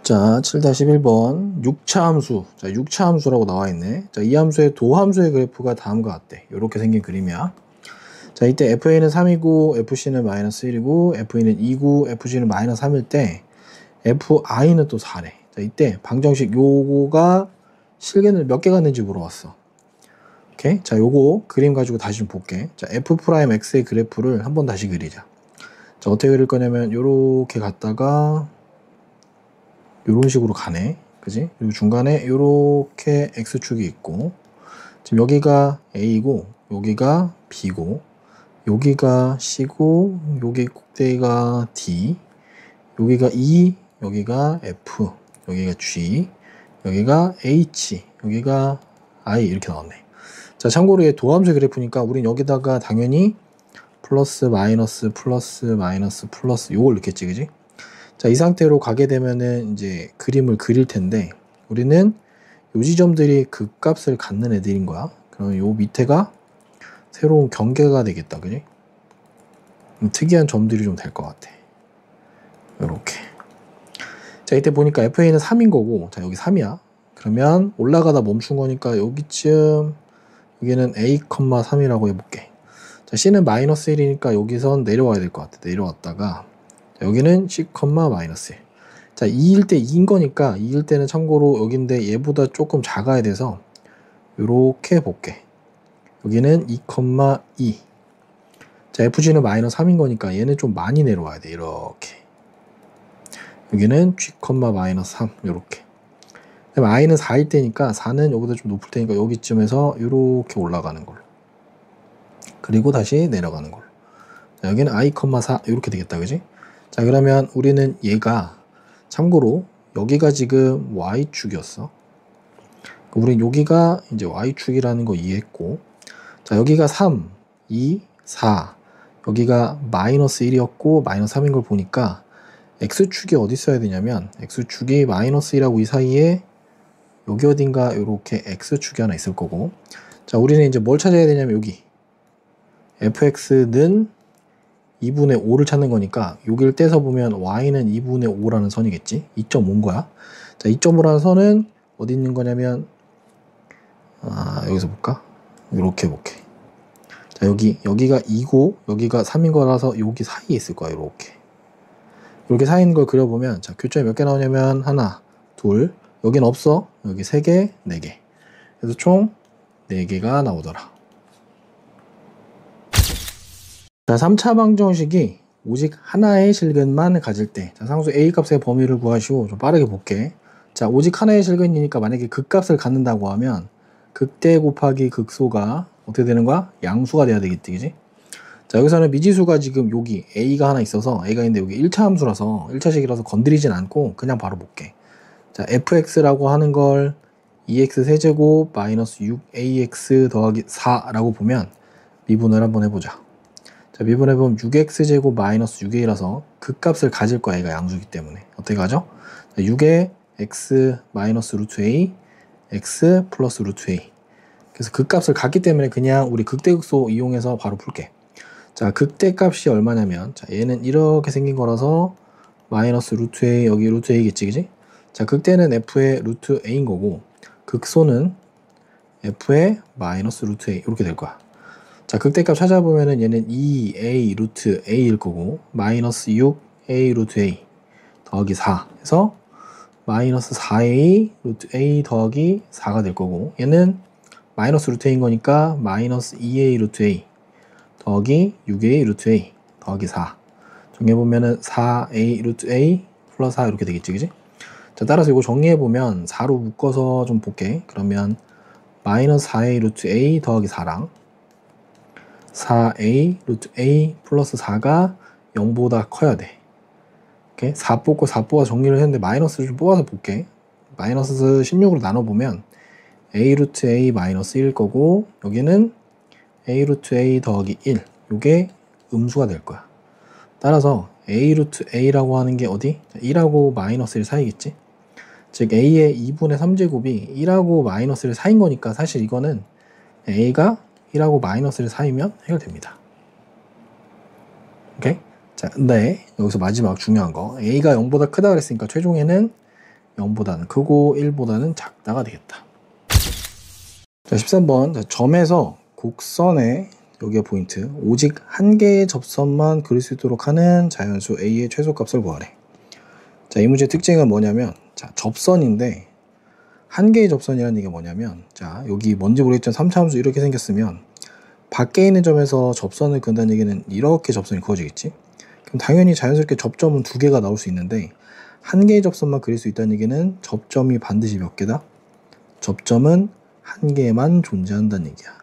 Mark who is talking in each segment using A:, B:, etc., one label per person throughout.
A: 자, 7-1번 6차 함수. 자, 6차 함수라고 나와 있네. 자, 이 함수의 도함수의 그래프가 다음과 같대. 이렇게 생긴 그림이야. 자, 이때 FA는 3이고 FC는 마이너스 1이고 FE는 2고 FG는 마이너스 3일 때 FI는 또 4래. 자, 이때 방정식 요거가 실근을 몇 개가 있는지 물어봤어. 오케이? 자, 요거 그림 가지고 다시 좀 볼게. 자, F'X의 그래프를 한번 다시 그리자. 자, 어떻게 그릴 거냐면 요렇게 갔다가 요런 식으로 가네. 그지? 그리고 중간에 요렇게 X축이 있고, 지금 여기가 A고, 여기가 B고, 여기가 C고, 여기 꼭대기가 D, 여기가 E, 여기가 F, 여기가 G, 여기가 H, 여기가 I 이렇게 나왔네. 자, 참고로 얘 도함수 그래프니까 우린 여기다가 당연히 플러스 마이너스 플러스 마이너스 플러스 요걸 넣겠지, 그지? 자, 이 상태로 가게 되면은 이제 그림을 그릴 텐데, 우리는 요 지점들이 극값을 갖는 애들인 거야. 그러면 요 밑에가 새로운 경계가 되겠다, 그지? 특이한 점들이 좀 될 것 같아. 요렇게. 자, 이때 보니까 FA는 3인 거고, 자, 여기 3이야. 그러면 올라가다 멈춘 거니까 여기쯤, 여기는 A, 3이라고 해볼게. 자, C는 마이너스 1이니까 여기선 내려와야 될 것 같아. 내려왔다가, 여기는 C, 마이너스 1. 자, 2일 때 2인 거니까 2일 때는 참고로 여긴데 얘보다 조금 작아야 돼서 요렇게 볼게. 여기는 2, 2. 자, FG는 마이너스 3인 거니까 얘는 좀 많이 내려와야 돼. 이렇게. 여기는 G, 마이너스 3. 요렇게. 그다음에 I는 4일 때니까 4는 여기보다 좀 높을 테니까 여기쯤에서 요렇게 올라가는 걸로. 그리고 다시 내려가는 걸로. 자, 여기는 I, 4 이렇게 되겠다. 그지? 자, 그러면 우리는 얘가 참고로 여기가 지금 Y축이었어. 우린 여기가 이제 Y축이라는 거 이해했고, 자, 여기가 3, 2, 4, 여기가 마이너스 1이었고 마이너스 3인 걸 보니까 X축이 어디 있어야 되냐면 X축이 마이너스 1하고 이 사이에 여기 어딘가 이렇게 X축이 하나 있을 거고, 자, 우리는 이제 뭘 찾아야 되냐면 여기 fx는 2분의 5를 찾는 거니까 여기를 떼서 보면 y는 2분의 5라는 선이겠지. 2.5인 거야. 자, 2.5라는 선은 어디 있는 거냐면 여기서 볼까? 이렇게 볼게. 자, 여기가 2고 여기가 3인 거라서 여기 사이에 있을 거야. 이렇게 사이에 있는 걸 그려보면, 자, 교점이 몇 개 나오냐면 하나, 둘, 여긴 없어. 여기 3개, 4개. 그래서 총 4개가 나오더라. 자, 3차 방정식이 오직 하나의 실근만 가질 때, 자, 상수 A 값의 범위를 구하시고 좀 빠르게 볼게. 자, 오직 하나의 실근이니까 만약에 극값을 갖는다고 하면 극대 곱하기 극소가 어떻게 되는 거야? 양수가 돼야 되겠지, 그지? 자, 여기서는 미지수가 지금 여기 A가 하나 있어서 A가 있는데 여기 1차 함수라서 1차식이라서 건드리진 않고 그냥 바로 볼게. 자, fx라고 하는 걸 2x 세제곱 마이너스 6ax 더하기 4라고 보면 미분을 한번 해보자. 자, 미분해보면 6x제곱 마이너스 6a라서 극값을 가질 거야. 얘가 양수기 때문에. 어떻게 가죠? 6에 x 마이너스 루트 a, x 플러스 루트 a. 그래서 극값을 갖기 때문에 그냥 우리 극대극소 이용해서 바로 풀게. 자, 극대값이 얼마냐면, 자, 얘는 이렇게 생긴 거라서 마이너스 루트 a, 여기 루트 a겠지, 그지? 자, 극대는 f의 루트 a인 거고, 극소는 f의 마이너스 루트 a 이렇게 될 거야. 자, 극대값 찾아보면은 얘는 2a 루트 a일 거고, 마이너스 6a 루트 a 더하기 4 해서 마이너스 4a 루트 a 더하기 4가 될 거고, 얘는 마이너스 루트 a인 거니까 마이너스 2a 루트 a 더하기 6a 루트 a 더하기 4 정리해보면은 4a 루트 a 플러스 4 이렇게 되겠지, 그지? 자, 따라서 이거 정리해보면 4로 묶어서 좀 볼게. 그러면 마이너스 4a 루트 a 더하기 4랑 4a 루트 a 플러스 4가 0보다 커야 돼. 오케이? 4 뽑고 4 뽑아 정리를 했는데 마이너스를 좀 뽑아서 볼게. 마이너스 16으로 나눠보면 a 루트 a 마이너스 1일 거고, 여기는 a 루트 a 더하기 1, 요게 음수가 될 거야. 따라서 a 루트 a라고 하는 게 어디? 1하고 마이너스 1 사이겠지? 즉 a의 2분의 3제곱이 1하고 마이너스 1 사이인 거니까 사실 이거는 a가 1하고 마이너스 1 사이면 해결됩니다. 오케이? 자, 근데 여기서 마지막 중요한 거, a가 0보다 크다 그랬으니까 최종에는 0보다는 크고 1보다는 작다가 되겠다. 자, 13번. 자, 점에서 곡선에 여기가 포인트. 오직 한 개의 접선만 그릴 수 있도록 하는 자연수 A의 최소값을 구하래. 자, 이 문제의 특징은 뭐냐면, 자, 접선인데 한 개의 접선이라는 얘기가 뭐냐면, 자, 여기 뭔지 모르겠지만 3차 함수 이렇게 생겼으면 밖에 있는 점에서 접선을 그은다는 얘기는 이렇게 접선이 그어지겠지? 그럼 당연히 자연스럽게 접점은 두 개가 나올 수 있는데 한 개의 접선만 그릴 수 있다는 얘기는 접점이 반드시 몇 개다? 접점은 한 개만 존재한다는 얘기야.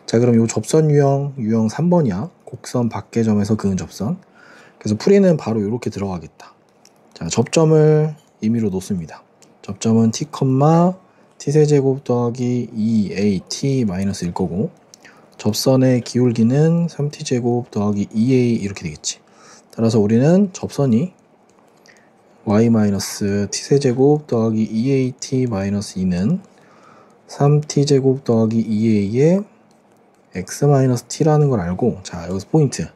A: 자, 그럼 이 접선 유형 3번이야. 곡선 밖의 점에서 그은 접선. 그래서 풀이는 바로 이렇게 들어가겠다. 자, 접점을 임의로 놓습니다. 접점은 t, t세제곱 더하기 2at-1일 거고, 접선의 기울기는 3t제곱 더하기 2a 이렇게 되겠지. 따라서 우리는 접선이 y-t세제곱 더하기 2at-2는 3t제곱 더하기 2a의 x-t라는 걸 알고, 자, 여기서 포인트. 자,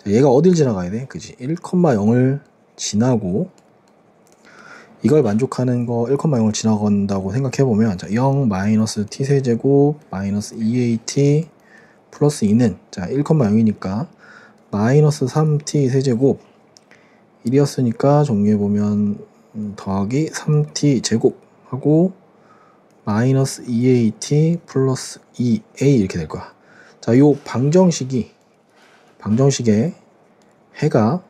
A: 얘가 어딜 지나가야 돼? 그지? 1,0을 지나고, 이걸 만족하는 거 1,0을 지나간다고 생각해보면, 자, 0-t세제곱 마이너스 2at 플러스 2는, 자, 1,0이니까 마이너스 3t 세제곱 1이었으니까 정리해보면 더하기 3t 제곱 하고 마이너스 2at 플러스 2a 이렇게 될 거야. 자, 요 방정식에 해가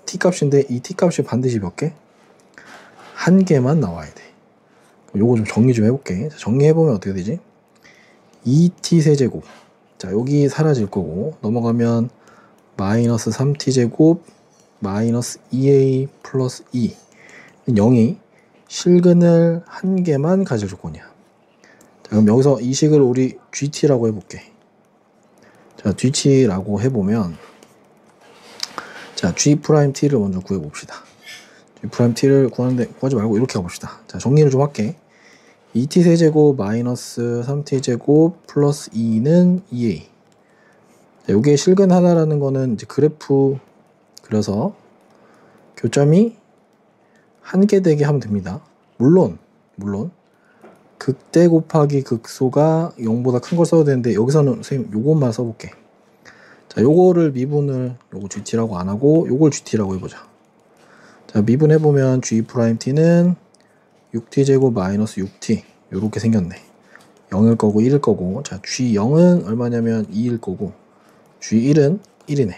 A: t 값인데 이 t 값이 반드시 몇 개? 한 개만 나와야 돼. 요거 좀 정리 좀 해볼게. 자, 정리해보면 어떻게 되지? 2t 세제곱. 자, 여기 사라질 거고 넘어가면 마이너스 3t 제곱 마이너스 2a 플러스 2 0이 실근을 한 개만 가질 조건이야. 자, 그럼 여기서 이 식을 우리 GT라고 해볼게. 자, GT라고 해보면, 자, G'T를 먼저 구해봅시다. G'T를 구하지 말고 이렇게 가봅시다. 자, 정리를 좀 할게. 2t 세제곱 마이너스 3t 제곱 플러스 2는 2a. 자, 요게 실근 하나라는 거는 이제 그래프 그려서 교점이 한 개 되게 하면 됩니다. 물론 극대 곱하기 극소가 0보다 큰 걸 써도 되는데 여기서는 선생님 요것만 써볼게. 자, 요거를 미분을 요거 GT라고 안 하고 요걸 GT라고 해보자. 자, 미분해보면 G'T는 6t 제곱 마이너스 6t 요렇게 생겼네. 0일 거고 1일 거고, 자, G0은 얼마냐면 2일 거고 G1은 1이네.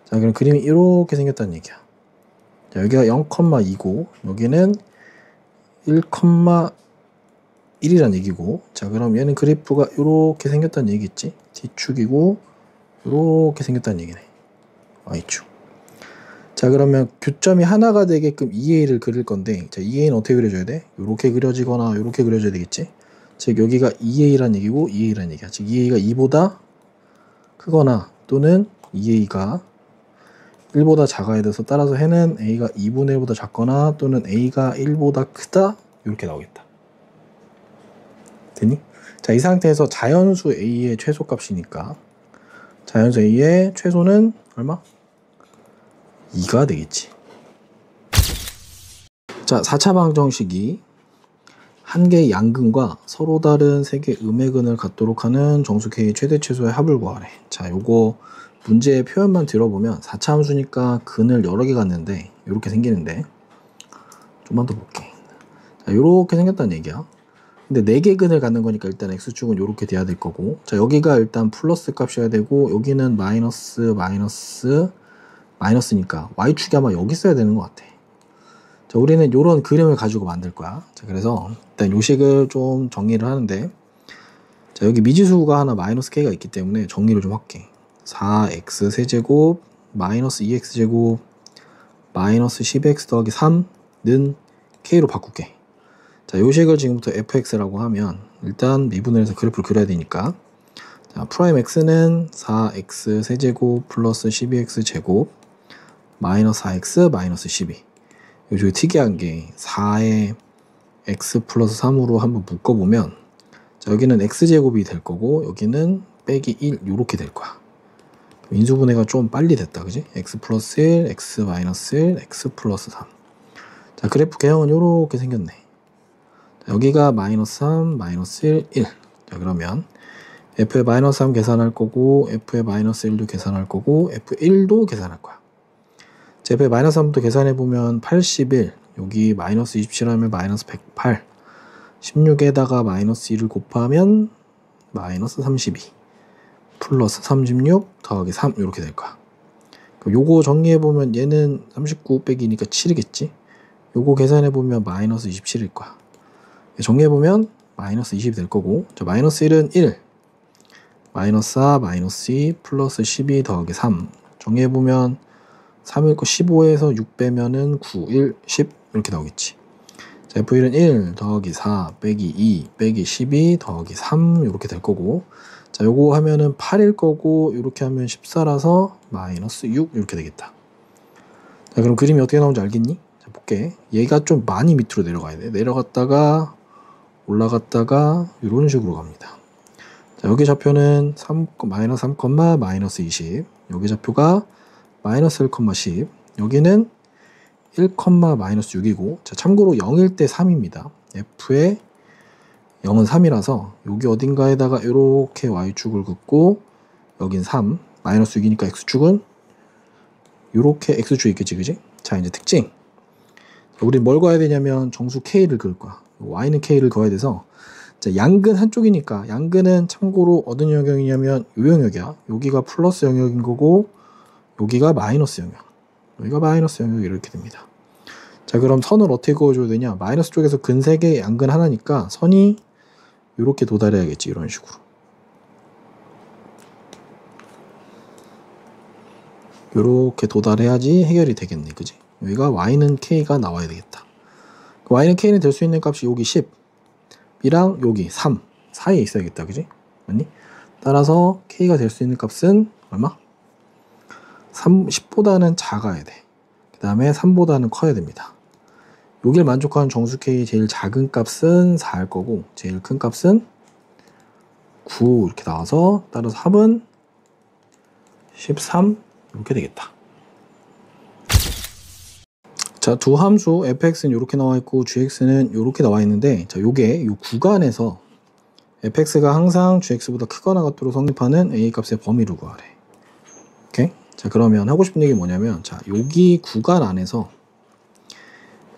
A: 자, 그럼 그림이 이렇게 생겼다는 얘기야. 자, 여기가 0,2고 여기는 1,1이란 얘기고, 자, 그럼 얘는 그래프가 이렇게 생겼다는 얘기겠지. D축이고 이렇게 생겼다는 얘기네. Y축. 자, 그러면 교점이 하나가 되게끔 2A를 그릴 건데, 자, 2A는 어떻게 그려줘야 돼? 이렇게 그려지거나 이렇게 그려줘야 되겠지. 즉 여기가 2A란 얘기고 2A란 얘기야. 즉 2A가 2보다 크거나 또는 2A가 1보다 작아야 돼서, 따라서 해는 A가 2분의 1보다 작거나 또는 A가 1보다 크다 이렇게 나오겠다. 됐니? 자, 이 상태에서 자연수 A의 최소값이니까 자연수 A의 최소는 얼마? 2가 되겠지. 자, 4차 방정식이 한 개의 양근과 서로 다른 세 개의 음의 근을 갖도록 하는 정수 K의 최대 최소의 합을 구하래. 자, 요거 문제의 표현만 들어보면 4차 함수니까 근을 여러 개 갖는데 이렇게 생기는데, 좀만 더 볼게. 자, 이렇게 생겼다는 얘기야. 근데 4개 근을 갖는 거니까 일단 x축은 이렇게 돼야 될 거고, 자, 여기가 일단 플러스 값이어야 되고 여기는 마이너스니까 y축이 아마 여기 있어야 되는 것 같아. 자, 우리는 이런 그림을 가지고 만들 거야. 자, 그래서 일단 요 식을 좀 정리를 하는데, 자, 여기 미지수가 하나 마이너스 k가 있기 때문에 정리를 좀 할게. 4x 세제곱 마이너스 2x 제곱 마이너스 10x 더하기 3는 k로 바꿀게. 자, 요 식을 지금부터 fx라고 하면 일단 미분을 해서 그래프를 그려야 되니까, 자, 프라임 x는 4x 세제곱 플러스 12x 제곱 마이너스 4x 마이너스 12. 요즘 특이한 게 4에 x 플러스 3으로 한번 묶어보면, 자, 여기는 x제곱이 될 거고 여기는 빼기 1 요렇게 될 거야. 인수분해가 좀 빨리 됐다, 그지? x 플러스 1, x 마이너스 1, x 플러스 3. 자, 자, 그래프 개형은 이렇게 생겼네. 자, 여기가 마이너스 3, 마이너스 1, 1. 자, 그러면 f의 마이너스 3 계산할 거고 f의 마이너스 1도 계산할 거고 f1도 계산할 거야. 자, f의 마이너스 3부터 계산해보면 81, 여기 마이너스 27하면 마이너스 108, 16에다가 마이너스 1을 곱하면 마이너스 32 플러스 36 더하기 3 이렇게 될 거야. 요거 정리해보면 얘는 39 빼기니까 7이겠지. 요거 계산해보면 마이너스 27일 거야. 정리해보면 마이너스 20이 될 거고, 자, 마이너스 1은 1, 마이너스 4, 마이너스 2, 플러스 12 더하기 3. 정리해보면 3일 거 15에서 6 빼면은 9, 1, 10 이렇게 나오겠지. 자, F1은 1 더하기 4 빼기 2 빼기 12 더하기 3 이렇게 될 거고, 자, 요거 하면은 8일 거고, 이렇게 하면 14라서 마이너스 6 이렇게 되겠다. 자, 그럼 그림이 어떻게 나오는지 알겠니? 자, 볼게. 얘가 좀 많이 밑으로 내려가야 돼. 내려갔다가 올라갔다가 이런 식으로 갑니다. 자, 여기 좌표는 마이너스 3, 마이너스 20. 여기 좌표가 마이너스 1, 10. 여기는 1, 마이너스 6이고, 자, 참고로 0일 때 3입니다. F의 0은 3이라서 여기 어딘가에다가 이렇게 Y축을 긋고 여긴 3, 마이너스 6이니까 X축은 이렇게 X축이 있겠지, 그지? 자, 이제 특징. 우린 뭘 그어야 되냐면 정수 K를 그을 거야. Y는 K를 그어야 돼서, 자, 양근 한쪽이니까 양근은 참고로 어떤 영역이냐면 이 영역이야. 여기가 플러스 영역인 거고 여기가 마이너스 영역. 여기가 마이너스 영역 이렇게 됩니다. 자, 그럼 선을 어떻게 그어줘야 되냐? 마이너스 쪽에서 근 3개, 양근 하나니까 선이 이렇게 도달해야겠지. 이런 식으로. 이렇게 도달해야지 해결이 되겠네. 그지? 여기가 y는 k가 나와야 되겠다. y는 k는 될 수 있는 값이 여기 10 이랑 여기 3 사이에 있어야겠다. 그지? 맞니? 따라서 k가 될 수 있는 값은 얼마? 10보다는 작아야 돼. 그 다음에 3보다는 커야 됩니다. 여길 만족하는 정수 K 제일 작은 값은 4일 거고 제일 큰 값은 9 이렇게 나와서 따라서 합은 13 이렇게 되겠다. 자, 두 함수 fx는 이렇게 나와 있고 gx는 이렇게 나와 있는데, 자, 요게 이 구간에서 fx가 항상 gx보다 크거나 같도록 성립하는 a 값의 범위를 구하래. 오케이? 자, 그러면 하고 싶은 얘기 뭐냐면, 자, 여기 구간 안에서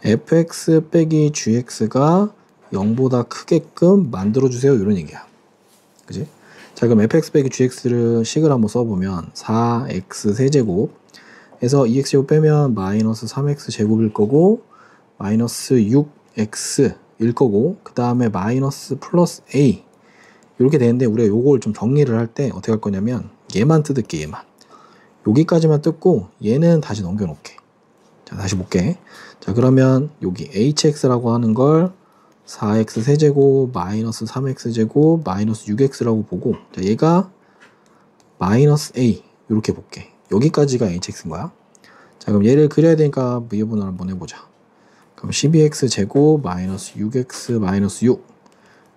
A: fx 빼기 gx가 0보다 크게끔 만들어주세요. 이런 얘기야. 그지? 자, 그럼 fx 빼기 gx를 식을 한번 써보면 4x 세제곱 에서 2x제곱 빼면 마이너스 3x 제곱일 거고 마이너스 6x일 거고 그 다음에 마이너스 플러스 a 이렇게 되는데, 우리가 요걸 좀 정리를 할 때 어떻게 할 거냐면 얘만 뜯을게. 얘만 여기까지만 뜯고 얘는 다시 넘겨 놓을게. 자, 다시 볼게. 자, 그러면 여기 hx라고 하는 걸 4x 세제곱 마이너스 3x 제곱 마이너스 6x라고 보고, 자, 얘가 마이너스 a 이렇게 볼게. 여기까지가 hx인 거야. 자, 그럼 얘를 그려야 되니까 미분을 한번 해보자. 그럼 12x 제곱 마이너스 6x 마이너스 6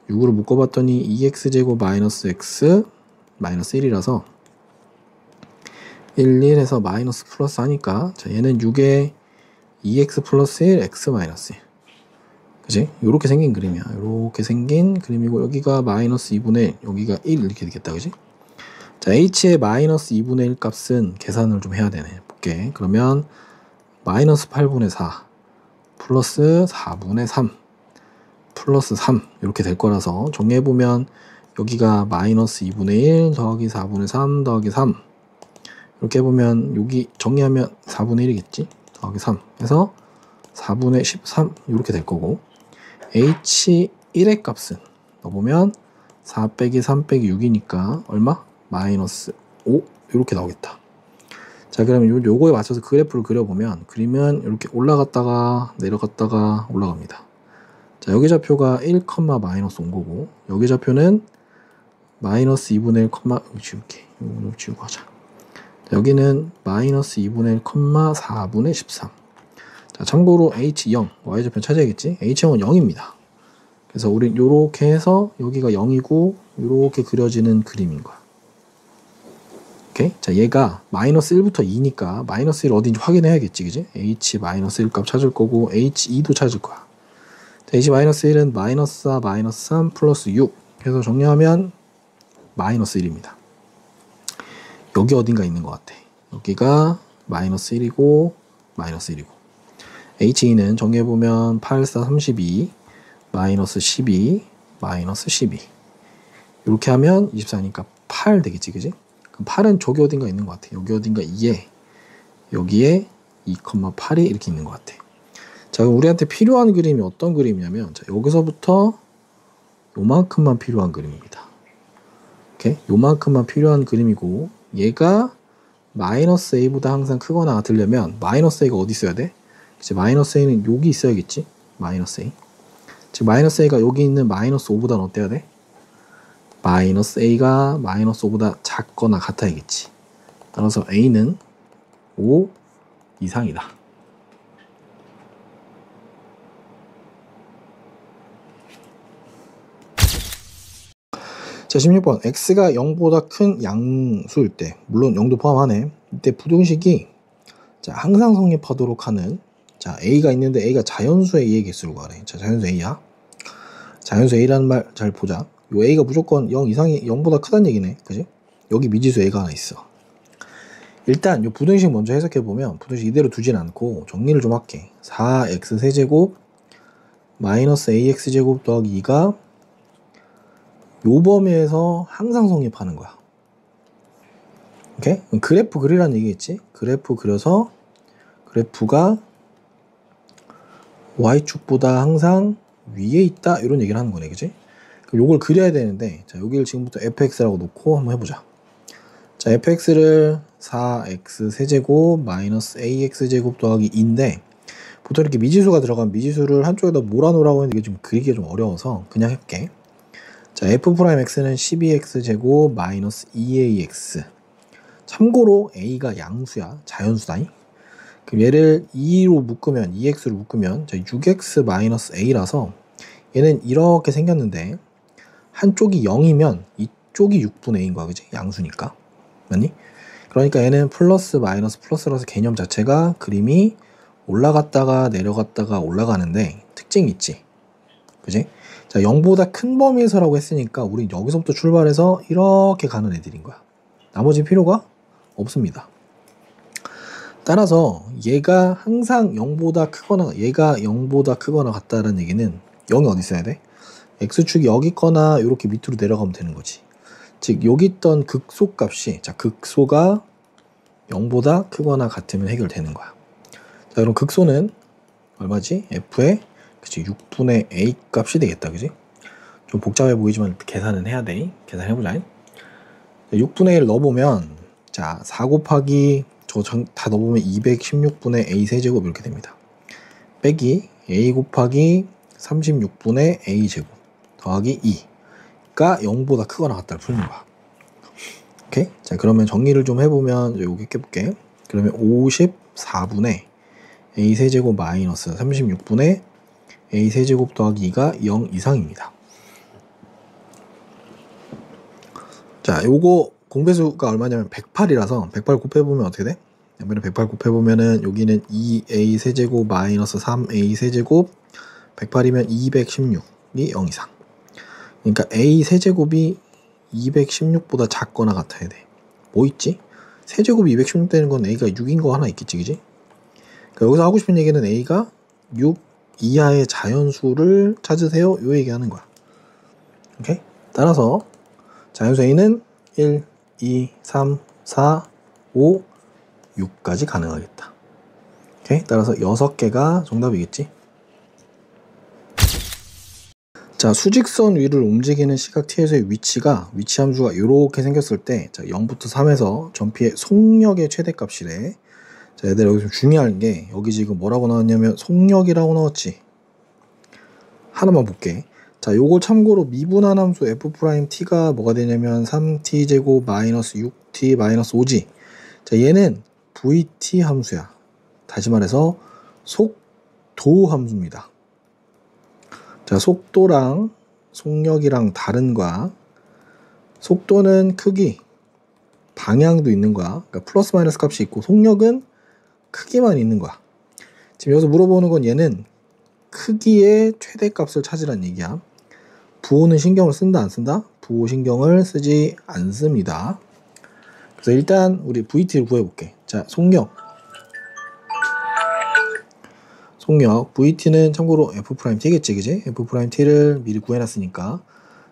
A: 6으로 묶어봤더니 2x 제곱 마이너스 x 마이너스 1이라서 1, 1에서 마이너스 플러스 하니까, 자, 얘는 6에 2x 플러스 1 x 마이너스 1. 그지? 요렇게 생긴 그림이야. 요렇게 생긴 그림이고 여기가 마이너스 2분의 1 여기가 1 이렇게 되겠다. 그지? 자, h의 마이너스 2분의 1 값은 계산을 좀 해야 되네. 볼게. 그러면 마이너스 8분의 4 플러스 4분의 3 플러스 3 이렇게 될 거라서 정리해보면 여기가 마이너스 2분의 1 더하기 4분의 3 더하기 3 이렇게 해보면 여기 정리하면 4분의 1이겠지? 더하기 3 해서 4분의 13 이렇게 될 거고, h1의 값은 넣어보면 4 빼기 3 빼기 6이니까 얼마? 마이너스 5 이렇게 나오겠다. 자, 그러면 요거에 맞춰서 그래프를 그려보면 그림은 이렇게 올라갔다가 내려갔다가 올라갑니다. 자, 여기 좌표가 1, 마이너스 5인 거고 여기 좌표는 마이너스 2분의 1, 여기 지울게. 이거 지우고 하자. 자, 여기는 마이너스 2분의 1, 4분의 13. 자, 참고로 h0 y좌표 찾아야겠지. h0은 0입니다. 그래서 우린 요렇게 해서 여기가 0이고 요렇게 그려지는 그림인 거야. 오케이? 자, 얘가 마이너스 1부터 2니까 마이너스 1 어딘지 확인해야겠지, 그지? h 마이너스 1 값 찾을 거고 h2도 찾을 거야. 자, h 마이너스 1은 마이너스 4, 마이너스 3, 플러스 6 해서 정리하면 마이너스 1입니다. 여기 어딘가 있는 것 같아. 여기가 마이너스 1이고 마이너스 1이고 h2는 정리해보면 8, 4, 32 마이너스 12 마이너스 12 이렇게 하면 24니까 8 되겠지, 그지? 그럼 8은 저기 어딘가 있는 것 같아. 여기 어딘가 2에 여기에 2,8이 이렇게 있는 것 같아. 자, 그럼 우리한테 필요한 그림이 어떤 그림이냐면, 자, 여기서부터 요만큼만 필요한 그림입니다. 오케이? 요만큼만 필요한 그림이고, 얘가 마이너스 a보다 항상 크거나 같으려면 마이너스 a가 어디 있어야 돼? 이제 마이너스 a는 여기 있어야겠지? 마이너스 a. 즉 마이너스 a가 여기 있는 마이너스 5보다는 어때야 돼? 마이너스 a가 마이너스 5보다 작거나 같아야겠지. 따라서 a는 5 이상이다. 자, 16번. x가 0보다 큰 양수일 때, 물론 0도 포함하네. 이때 부등식이 자, 항상 성립하도록 하는, 자, a가 있는데 a가 자연수의 a의 개수를 구하래. 자, 자연수 a야. 자연수 a라는 말 잘 보자. 요 a가 무조건 0 이상이 0보다 크다는 얘기네. 그지? 여기 미지수 a가 하나 있어. 일단 요 부등식 먼저 해석해 보면 부등식 이대로 두진 않고 정리를 좀 할게. 4x 세제곱 마이너스 ax 제곱 더하기 2가 요 범위에서 항상 성립하는 거야. 오케이? 그래프 그리라는 얘기겠지? 그래프 그려서 그래프가 y축보다 항상 위에 있다 이런 얘기를 하는 거네, 그지? 그럼 요걸 그려야 되는데, 자, 여기를 지금부터 fx라고 놓고 한번 해보자. 자, fx를 4x 세제곱 마이너스 ax 제곱 더하기 2인데, 보통 이렇게 미지수가 들어가면 미지수를 한쪽에다 몰아놓으라고 했는데 이게 좀 그리기가 좀 어려워서 그냥 할게. 자, f'x는 12x 제곱 마이너스 2ax. 참고로 a가 양수야, 자연수다. 그럼 얘를 2로 묶으면 2x로 묶으면 6x 마이너스 a라서 얘는 이렇게 생겼는데 한쪽이 0이면 이쪽이 6분의 a인 거야, 그지? 양수니까. 맞니? 그러니까 얘는 플러스 마이너스 플러스라서 개념 자체가 그림이 올라갔다가 내려갔다가 올라가는데 특징이 있지. 그지? 자, 0보다 큰 범위에서라고 했으니까 우린 여기서부터 출발해서 이렇게 가는 애들인 거야. 나머지 필요가 없습니다. 따라서 얘가 항상 0보다 크거나 얘가 0보다 크거나 같다는 얘기는 0이 어디 있어야 돼? x축이 여기 있거나 이렇게 밑으로 내려가면 되는 거지. 즉 여기 있던 극소 값이, 자, 극소가 0보다 크거나 같으면 해결되는 거야. 자, 그럼 극소는 얼마지? f의 그치 6분의 a 값이 되겠다, 그지? 좀 복잡해 보이지만 계산은 해야 돼. 계산해보자. 6분의 1 넣어보면, 자, 4 곱하기 저 다 넣어보면 216분의 a 세제곱 이렇게 됩니다. 빼기 a 곱하기 36분의 a 제곱 더하기 2가 0보다 크거나 같다를 푸는 거야. 오케이? 자, 그러면 정리를 좀 해보면 여기 깨볼게. 그러면 54분의 a 세제곱 마이너스 36분의 a 세제곱 더하기 2가 0 이상입니다. 자, 요거 공배수가 얼마냐면 108이라서 108 곱해보면 어떻게 돼? 108 곱해보면은 여기는 2a 세제곱 마이너스 3a 세제곱 108이면 216이 0 이상. 그러니까 a 세제곱이 216보다 작거나 같아야 돼. 뭐 있지? 세제곱이 216 되는 건 a가 6인 거 하나 있겠지, 그지? 그러니까 여기서 하고 싶은 얘기는 a가 6 이하의 자연수를 찾으세요, 요 얘기하는 거야. 오케이? 따라서 자연수 a는 1, 2, 3, 4, 5, 6까지 가능하겠다. 오케이? 따라서 6개가 정답이겠지? 자, 수직선 위를 움직이는 시각 t에서의 위치 함수가 이렇게 생겼을 때, 자, 0부터 3에서 전피의 속력의 최대값이래. 자, 얘들 여기서 중요한 게, 여기 지금 뭐라고 나왔냐면 속력이라고 나왔지. 하나만 볼게. 자, 요거 참고로 미분한 함수 f't가 뭐가 되냐면 3t제곱 마이너스 6t 마이너스 5g. 자, 얘는 vt 함수야. 다시 말해서 속도 함수입니다. 자, 속도랑 속력이랑 다른 과 속도는 크기 방향도 있는 거야. 그러니까 플러스 마이너스 값이 있고 속력은 크기만 있는 거야. 지금 여기서 물어보는 건 얘는 크기의 최대값을 찾으란 얘기야. 부호는 신경을 쓴다 안 쓴다? 부호 신경을 쓰지 않습니다. 그래서 일단 우리 VT를 구해볼게. 자, 속력 VT는 참고로 F'T겠지 그지? F'T를 미리 구해놨으니까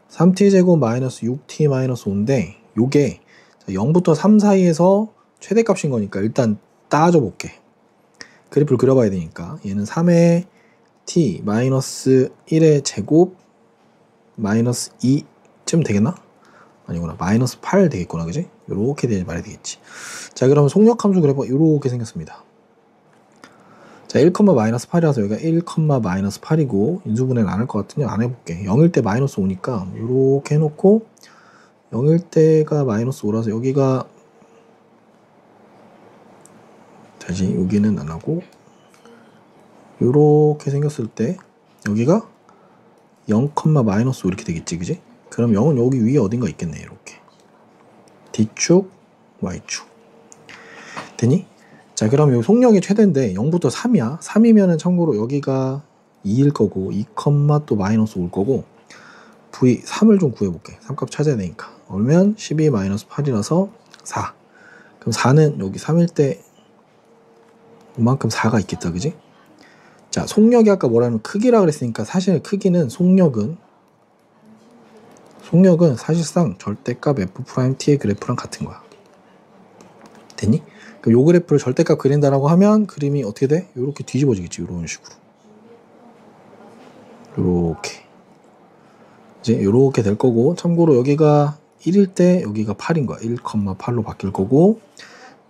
A: 3t제곱 마이너스 6t 마이너스 5인데 요게 0부터 3 사이에서 최대값인 거니까 일단 따져 볼게. 그래프를 그려봐야 되니까 얘는 3의 t 마이너스 1의 제곱 마이너스 2쯤 되겠나? 아니구나. 마이너스 8 되겠구나. 그지? 요렇게 말해야 되겠지. 자, 그러면 속력함수 그래프 요렇게 생겼습니다. 자, 1, 마이너스 8이라서 여기가 1, 마이너스 8이고 인수분해는 안 할 것 같으니 안 해볼게. 0일 때 마이너스 5니까 요렇게 해놓고 0일 때가 마이너스 5라서 여기가 다시 여기는 안 하고 요렇게 생겼을 때 여기가 0, 마이너스 5 이렇게 되겠지 그지? 그럼 0은 여기 위에 어딘가 있겠네. 이렇게 D축, Y축 되니? 자, 그럼 여기 속력이 최대인데 0부터 3이야. 3이면은 참고로 여기가 2일 거고 2, 또 마이너스 5일 거고 V 3을 좀 구해볼게. 3값 찾아야 되니까. 그러면 12 마이너스 8이라서 4. 그럼 4는 여기 3일 때 이만큼 4가 있겠다. 그지? 자, 속력이 아까 뭐라면 크기라 그랬으니까 사실 크기는 속력은 사실상 절대값 F'T의 그래프랑 같은 거야. 됐니? 그럼 요 그래프를 절대값 그린다라고 하면 그림이 어떻게 돼? 요렇게 뒤집어지겠지. 요런 식으로. 요렇게. 이제 요렇게 될 거고 참고로 여기가 1일 때 여기가 8인 거야. 1, 8로 바뀔 거고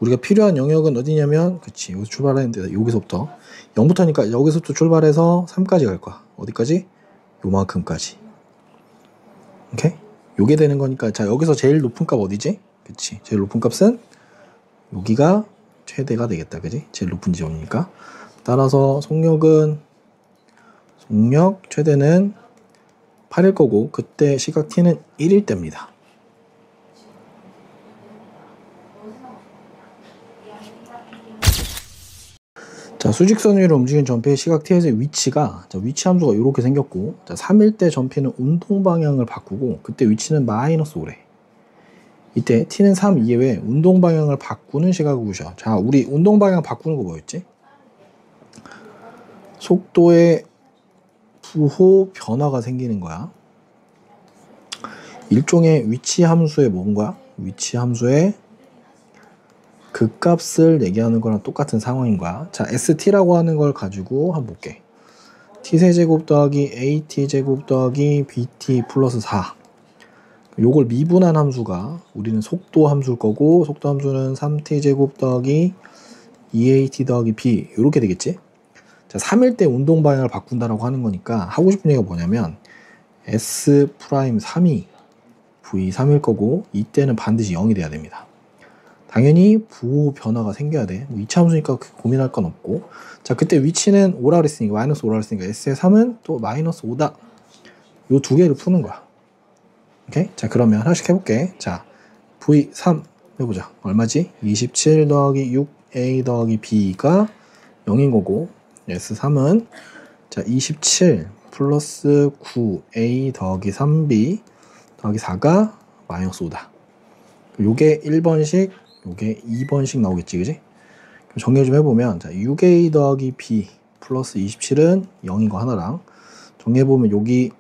A: 우리가 필요한 영역은 어디냐면 그치 여기서 출발했는데 여기서부터 0부터니까 여기서부터 출발해서 3까지 갈 거야. 어디까지? 요만큼까지. 오케이? 요게 되는 거니까 자 여기서 제일 높은 값 어디지? 그치 제일 높은 값은 여기가 최대가 되겠다. 그지? 제일 높은 지점이니까 따라서 속력 최대는 8일 거고 그때 시각 t는 1일 때입니다. 자, 수직선 위로 움직이는 전피의 시각 t에서의 위치가 자, 위치 함수가 이렇게 생겼고 자, 3일 때 전피는 운동 방향을 바꾸고 그때 위치는 마이너스 5래. 이때 t는 3 이외에 운동 방향을 바꾸는 시각을 구셔. 자, 우리 운동 방향 바꾸는 거 뭐였지? 속도의 부호 변화가 생기는 거야. 일종의 위치 함수의 뭔 거야? 위치 함수의 극값을 얘기하는 거랑 똑같은 상황인 거야. 자, st라고 하는 걸 가지고 한번 볼게. t세제곱 더하기 at제곱 더하기 bt 플러스 4. 요걸 미분한 함수가 우리는 속도 함수일 거고 속도 함수는 3t제곱 더하기 2at 더하기 b 이렇게 되겠지. 자, 3일 때 운동 방향을 바꾼다라고 하는 거니까 하고 싶은 얘기가 뭐냐면 S'3이 V3일 거고 이때는 반드시 0이 돼야 됩니다. 당연히 부호 변화가 생겨야 돼. 뭐 2차 함수니까 고민할 건 없고 자 그때 위치는 5라 그랬으니까 마이너스 5라 그랬으니까 S의 3은 또 마이너스 5다. 요 두 개를 푸는 거야. 오케이? 자 그러면 하나씩 해볼게. 자 V3 해보자. 얼마지? 27 더하기 6A 더하기 B가 0인 거고 S3은 자 27 플러스 9A 더하기 3B 더하기 4가 마이너스 5다. 요게 1번씩 요게 2번씩 나오겠지 그지? 정리 좀 해보면 자 6A 더하기 B 플러스 27은 0인 거 하나랑 정리해보면 여기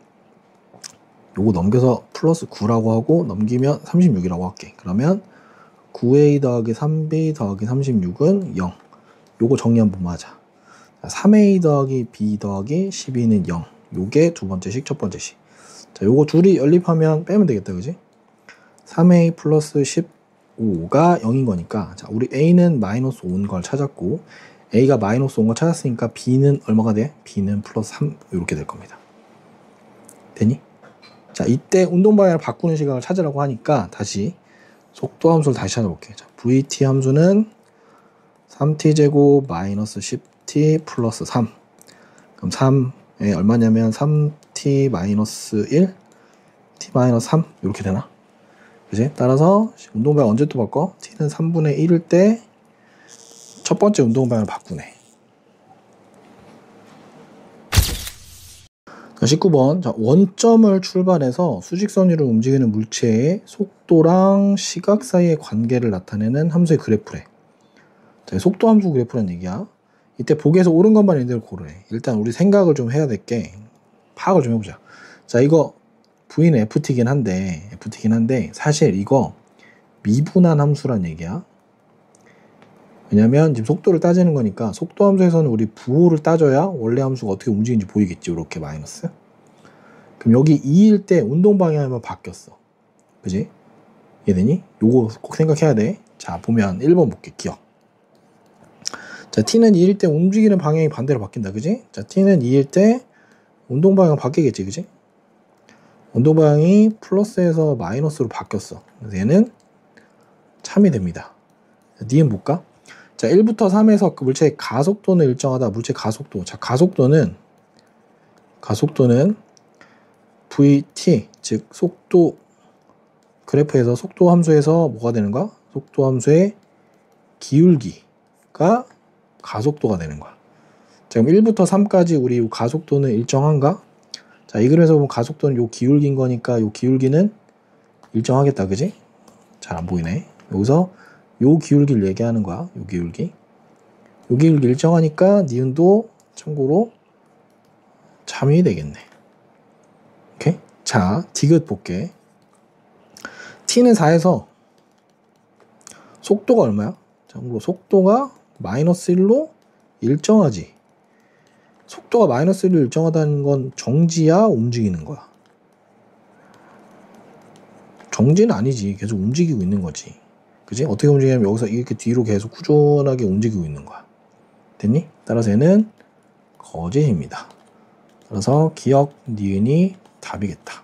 A: 요거 넘겨서 플러스 9라고 하고 넘기면 36이라고 할게. 그러면 9A 더하기 3B 더하기 36은 0. 요거 정리 한번 하자. 3A 더하기 B 더하기 12는 0. 요게 두 번째식 첫 번째식. 자 요거 둘이 연립하면 빼면 되겠다 그지? 3A 플러스 15가 0인 거니까 자 우리 A는 마이너스 5인 걸 찾았고 A가 마이너스 5인 걸 찾았으니까 B는 얼마가 돼? B는 플러스 3 이렇게 될 겁니다. 되니? 자 이때 운동 방향을 바꾸는 시각을 찾으라고 하니까 다시 속도 함수를 다시 찾아볼게. 자, VT 함수는 3t제곱 마이너스 10t 플러스 3 그럼 3에 얼마냐면 3t 마이너스 1 t 마이너스 3 이렇게 되나? 그지? 따라서 운동방향 언제 또 바꿔? t는 3분의 1일 때 첫 번째 운동방향을 바꾸네. 19번. 자, 원점을 출발해서 수직선 위로 움직이는 물체의 속도랑 시각 사이의 관계를 나타내는 함수의 그래프래. 자, 속도 함수 그래프란 얘기야. 이때 보기에서 옳은 것만 얘들 고르래. 일단 우리 생각을 좀 해야 될 게 파악을 좀 해보자. 자, 이거 v는 ft긴 한데 사실 이거 미분한 함수란 얘기야. 왜냐면 지금 속도를 따지는 거니까 속도 함수에서는 우리 부호를 따져야 원래 함수가 어떻게 움직이는지 보이겠지. 이렇게 마이너스. 그럼 여기 2일 때 운동 방향이면 바뀌었어. 그지? 이해되니? 요거 꼭 생각해야 돼. 자, 보면 1번 볼게. 기억. 자, t는 2일 때 움직이는 방향이 반대로 바뀐다. 그지? 자, t는 2일 때 운동 방향 바뀌겠지. 그지? 운동 방향이 플러스에서 마이너스로 바뀌었어. 그래서 얘는 참이 됩니다. 니은 볼까? 자, 1부터 3에서 그 물체의 가속도는 일정하다. 물체 가속도. 자, 가속도는 vt, 즉 속도 그래프에서 속도 함수에서 뭐가 되는 거야? 속도 함수의 기울기가 가속도가 되는 거야. 자, 그럼 1부터 3까지 우리 가속도는 일정한가? 자, 이 그림에서 보면 가속도는 요 기울기인 거니까 요 기울기는 일정하겠다. 그지? 잘 안 보이네. 여기서 요 기울기를 얘기하는 거야. 요 기울기 일정하니까 니은도 참고로 참이 되겠네. 오케이? 자, 디귿 볼게. t는 4에서 속도가 얼마야? 참고로 속도가 마이너스 1로 일정하지. 속도가 마이너스 1로 일정하다는 건 정지야, 움직이는 거야? 정지는 아니지. 계속 움직이고 있는 거지. 그지? 어떻게 움직이냐면 여기서 이렇게 뒤로 계속 꾸준하게 움직이고 있는 거야. 됐니? 따라서 얘는 거짓입니다. 따라서 기억 니은이 답이겠다.